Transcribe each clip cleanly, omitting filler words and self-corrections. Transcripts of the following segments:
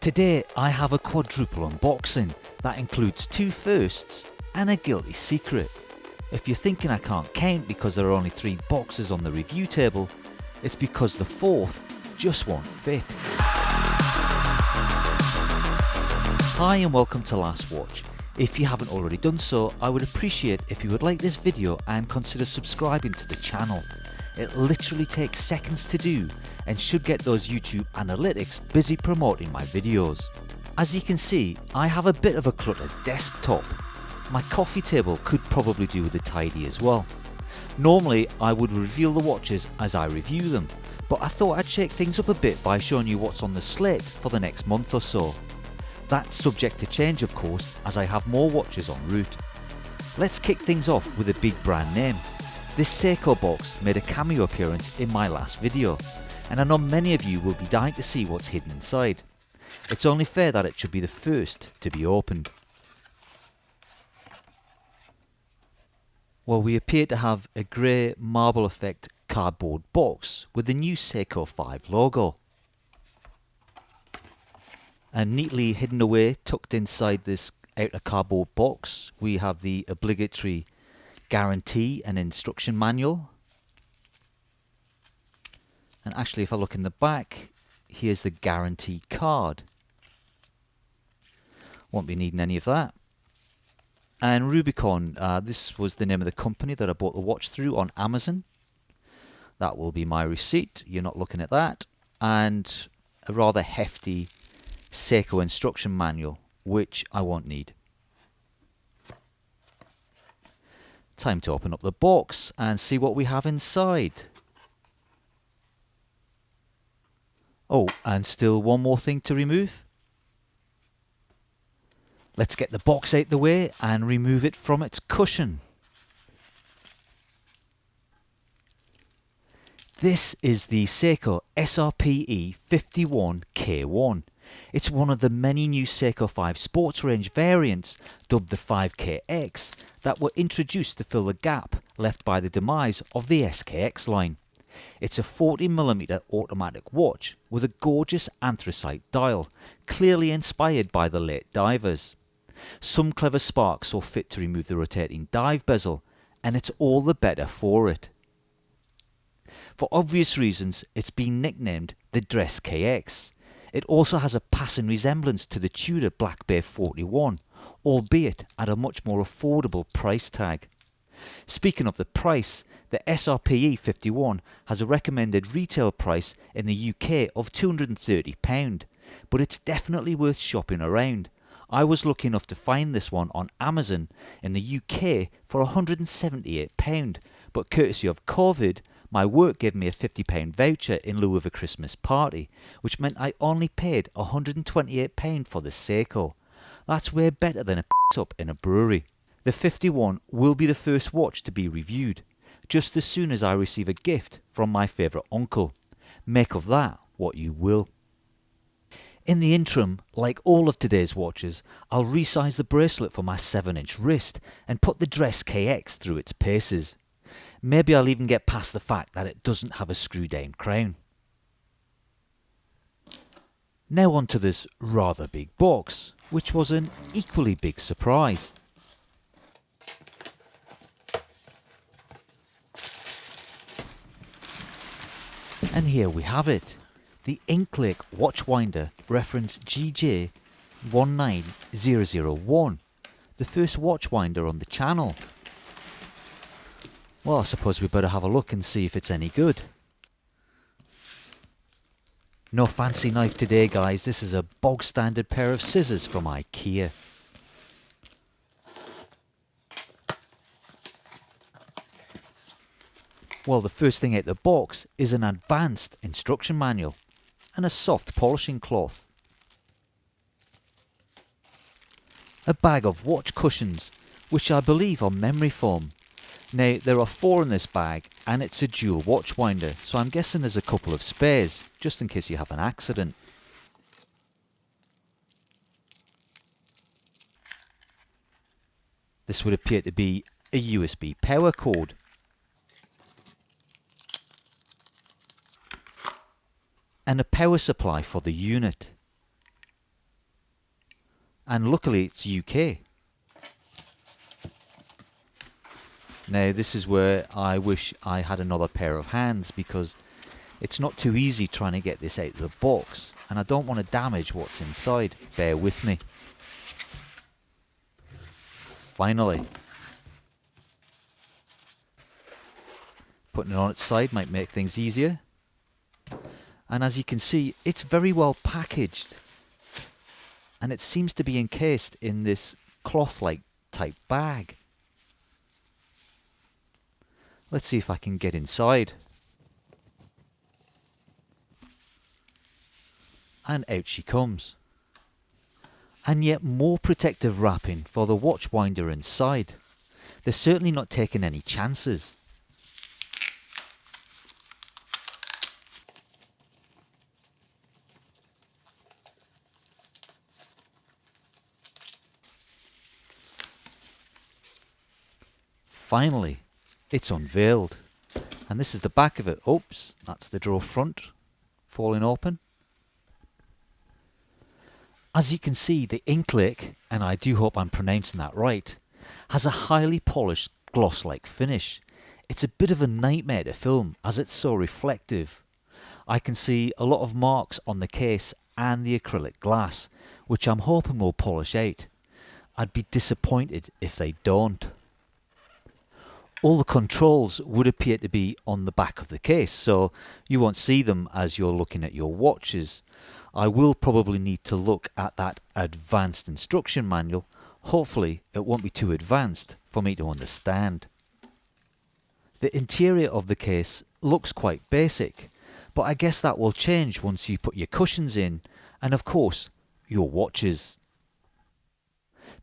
Today I have a quadruple unboxing that includes 2 firsts and a guilty secret. If you're thinking I can't count because there are only 3 boxes on the review table, it's because the 4th just won't fit. Hi and welcome to Last Watch. If you haven't already done so, I would appreciate if you would like this video and consider subscribing to the channel. It literally takes seconds to do and should get those YouTube analytics busy promoting my videos. As you can see, I have a bit of a cluttered desktop. My coffee table could probably do with a tidy as well. Normally I would reveal the watches as I review them, but I thought I'd shake things up a bit by showing you what's on the slate for the next month or so. That's subject to change of course, as I have more watches en route. Let's kick things off with a big brand name. This Seiko box made a cameo appearance in my last video, and I know many of you will be dying to see what's hidden inside. It's only fair that it should be the first to be opened. Well, we appear to have a grey marble effect cardboard box with the new Seiko 5 logo. And neatly hidden away, tucked inside this outer cardboard box, we have the obligatory guarantee and instruction manual. And actually, if I look in the back, here's the guarantee card. Won't be needing any of that. And Rubicon, this was the name of the company that I bought the watch through on Amazon. That will be my receipt, you're not looking at that. And a rather hefty Seiko instruction manual, which I won't need. Time to open up the box and see what we have inside. Oh, and still one more thing to remove. Let's get the box out the way and remove it from its cushion. This is the Seiko SRPE 51K1. It's one of the many new Seiko 5 sports range variants, dubbed the 5KX, that were introduced to fill the gap left by the demise of the SKX line. It's a 40mm automatic watch with a gorgeous anthracite dial, clearly inspired by the late divers. Some clever sparks saw fit to remove the rotating dive bezel, and it's all the better for it. For obvious reasons, it's been nicknamed the Dress KX. It also has a passing resemblance to the Tudor Black Bay 41, albeit at a much more affordable price tag. Speaking of the price, the SRPE 51 has a recommended retail price in the UK of £230, but it's definitely worth shopping around. I was lucky enough to find this one on Amazon in the UK for £178, but courtesy of COVID, my work gave me a £50 voucher in lieu of a Christmas party, which meant I only paid £128 for the Seiko. That's way better than a up in a brewery. The 51 will be the first watch to be reviewed, just as soon as I receive a gift from my favourite uncle. Make of that what you will. In the interim, like all of today's watches, I'll resize the bracelet for my 7-inch wrist and put the Dress KX through its paces. Maybe I'll even get past the fact that it doesn't have a screw down crown. Now on to this rather big box, which was an equally big surprise. And here we have it, the inclic watchwinder reference GJ19001, the first watchwinder on the channel. Well, I suppose we better have a look and see if it's any good. No fancy knife today guys, this is a bog standard pair of scissors from IKEA. Well, the first thing out the box is an advanced instruction manual and a soft polishing cloth. A bag of watch cushions, which I believe are memory foam. Now, there are 4 in this bag and it's a dual watch winder, so I'm guessing there's a couple of spares, just in case you have an accident. This would appear to be a USB power cord. and a power supply for the unit. and luckily it's UK. Now this is where I wish I had another pair of hands, because it's not too easy trying to get this out of the box, and I don't want to damage what's inside. Bear with me. Finally. Putting it on its side might make things easier. And as you can see, it's very well packaged. And it seems to be encased in this cloth-like type bag. Let's see if I can get inside. And out she comes. And yet more protective wrapping for the watch winder inside. They're certainly not taking any chances. Finally, it's unveiled. And this is the back of it. Oops, that's the drawer front falling open. As you can see, the inclic, and I do hope I'm pronouncing that right, has a highly polished gloss-like finish. It's a bit of a nightmare to film as it's so reflective. I can see a lot of marks on the case and the acrylic glass, which I'm hoping will polish out. I'd be disappointed if they don't. All the controls would appear to be on the back of the case, so you won't see them as you're looking at your watches. I will probably need to look at that advanced instruction manual. Hopefully it won't be too advanced for me to understand. The interior of the case looks quite basic, but I guess that will change once you put your cushions in and of course your watches.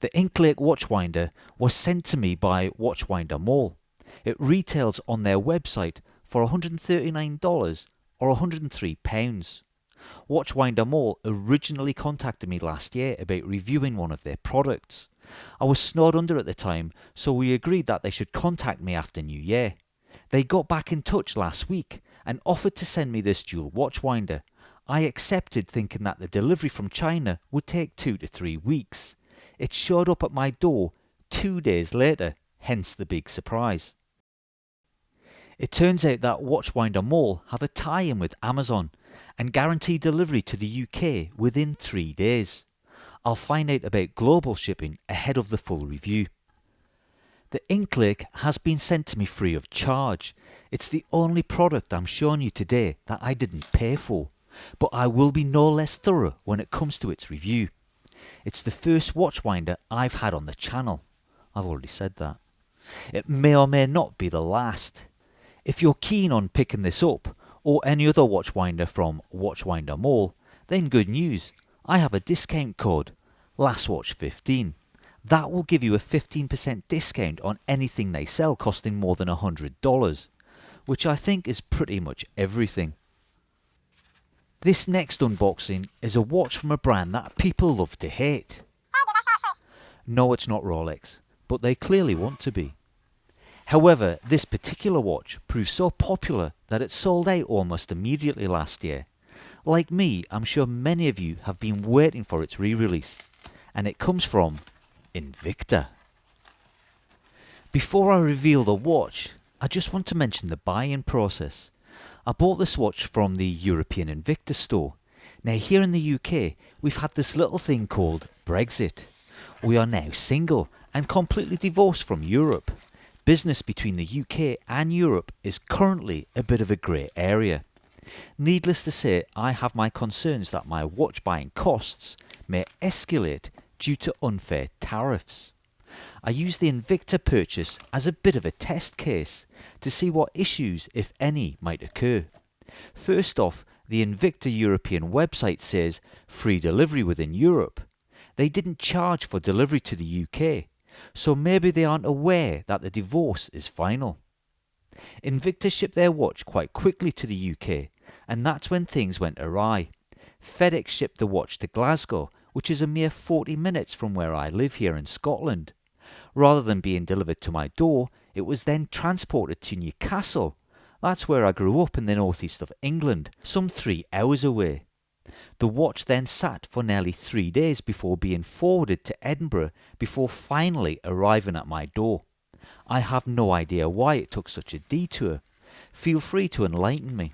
The inclic watchwinder was sent to me by Watchwinder Mall. It retails on their website for $139 or £103. Watchwinder Mall originally contacted me last year about reviewing one of their products. I was snowed under at the time, so we agreed that they should contact me after New Year. They got back in touch last week and offered to send me this dual watchwinder. I accepted, thinking that the delivery from China would take 2 to 3 weeks. It showed up at my door 2 days later, hence the big surprise. It turns out that Watchwinder Mall have a tie-in with Amazon and guarantee delivery to the UK within 3 days. I'll find out about global shipping ahead of the full review. The inclic has been sent to me free of charge. It's the only product I'm showing you today that I didn't pay for, but I will be no less thorough when it comes to its review. It's the first watchwinder I've had on the channel. I've already said that. It may or may not be the last. If you're keen on picking this up, or any other watchwinder from Watchwinder Mall, then good news. I have a discount code, LASTWATCH15. That will give you a 15% discount on anything they sell costing more than $100, which I think is pretty much everything. This next unboxing is a watch from a brand that people love to hate. No, it's not Rolex, but they clearly want to be. However, this particular watch proved so popular that it sold out almost immediately last year. Like me, I'm sure many of you have been waiting for its re-release, and it comes from Invicta. Before I reveal the watch, I just want to mention the buy-in process. I bought this watch from the European Invicta store. Now here in the UK, we've had this little thing called Brexit. We are now single and completely divorced from Europe. Business between the UK and Europe is currently a bit of a grey area. Needless to say, I have my concerns that my watch buying costs may escalate due to unfair tariffs. I use the Invicta purchase as a bit of a test case to see what issues, if any, might occur. First off, the Invicta European website says free delivery within Europe. They didn't charge for delivery to the UK, so maybe they aren't aware that the divorce is final. Invicta shipped their watch quite quickly to the UK, and that's when things went awry. FedEx shipped the watch to Glasgow, which is a mere 40 minutes from where I live here in Scotland. Rather than being delivered to my door, it was then transported to Newcastle. That's where I grew up in the northeast of England, some 3 hours away. The watch then sat for nearly 3 days before being forwarded to Edinburgh before finally arriving at my door. I have no idea why it took such a detour. Feel free to enlighten me.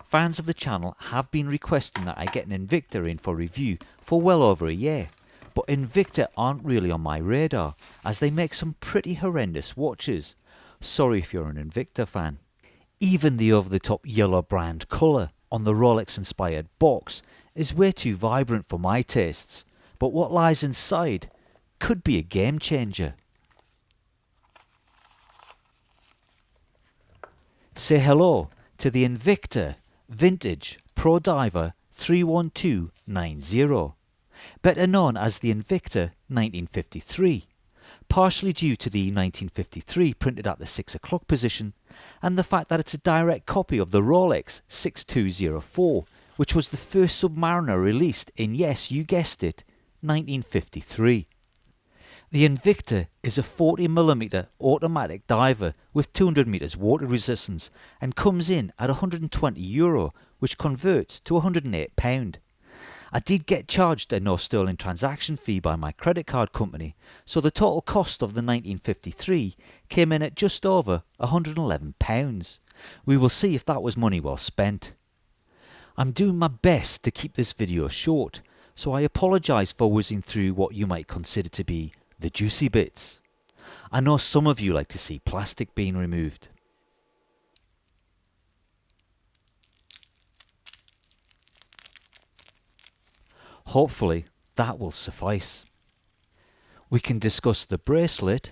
Fans of the channel have been requesting that I get an Invicta in for review for well over a year, but Invicta aren't really on my radar as they make some pretty horrendous watches. Sorry if you're an Invicta fan. Even the over-the-top yellow brand colour on the Rolex-inspired box is way too vibrant for my tastes, but what lies inside could be a game changer. Say hello to the Invicta Vintage Pro Diver 31290, better known as the Invicta 1953, partially due to the 1953 printed at the 6 o'clock position and the fact that it's a direct copy of the Rolex 6204, which was the first Submariner released in, yes, you guessed it, 1953. The Invicta is a 40mm automatic diver with 200 meters water resistance and comes in at €120, which converts to £108. I did get charged a no sterling transaction fee by my credit card company, so the total cost of the 1953 came in at just over £111. We will see if that was money well spent. I'm doing my best to keep this video short, so I apologise for whizzing through what you might consider to be the juicy bits. I know some of you like to see plastic being removed. Hopefully that will suffice. We can discuss the bracelet,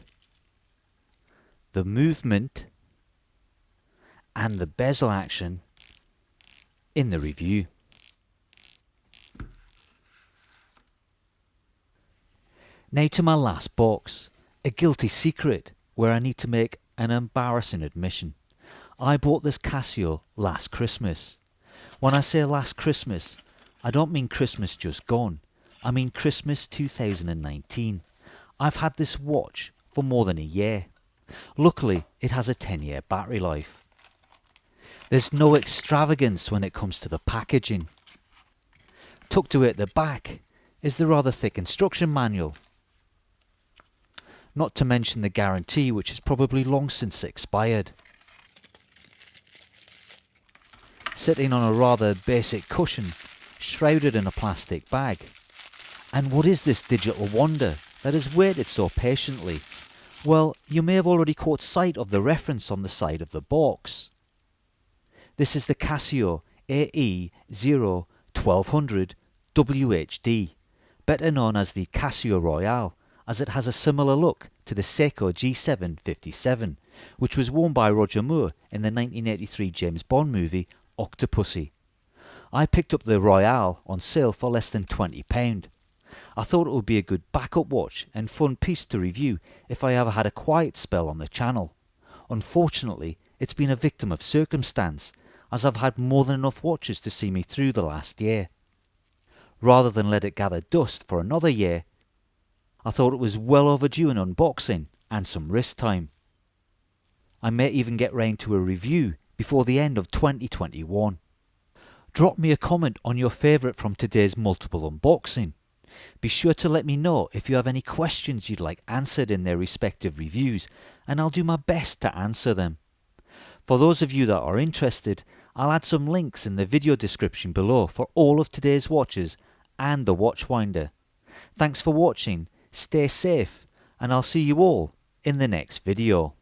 the movement and the bezel action in the review. Now to my last box, a guilty secret where I need to make an embarrassing admission. I bought this Casio last Christmas. When I say last Christmas, I don't mean Christmas just gone. I mean Christmas 2019. I've had this watch for more than a year. Luckily, it has a 10-year battery life. There's no extravagance when it comes to the packaging. Tucked away at the back is the rather thick instruction manual. Not to mention the guarantee, which is probably long since expired. Sitting on a rather basic cushion, shrouded in a plastic bag. And what is this digital wonder that has waited so patiently? Well, you may have already caught sight of the reference on the side of the box. This is the Casio AE0-1200 WHD, better known as the Casio Royale, as it has a similar look to the Seiko G757, which was worn by Roger Moore in the 1983 James Bond movie Octopussy. I picked up the Royale on sale for less than £20. I thought it would be a good backup watch and fun piece to review if I ever had a quiet spell on the channel. Unfortunately, it's been a victim of circumstance, as I've had more than enough watches to see me through the last year. Rather than let it gather dust for another year, I thought it was well overdue an unboxing and some wrist time. I may even get round to a review before the end of 2021. Drop me a comment on your favourite from today's multiple unboxing. Be sure to let me know if you have any questions you'd like answered in their respective reviews, and I'll do my best to answer them. For those of you that are interested, I'll add some links in the video description below for all of today's watches and the watch winder. Thanks for watching, stay safe, and I'll see you all in the next video.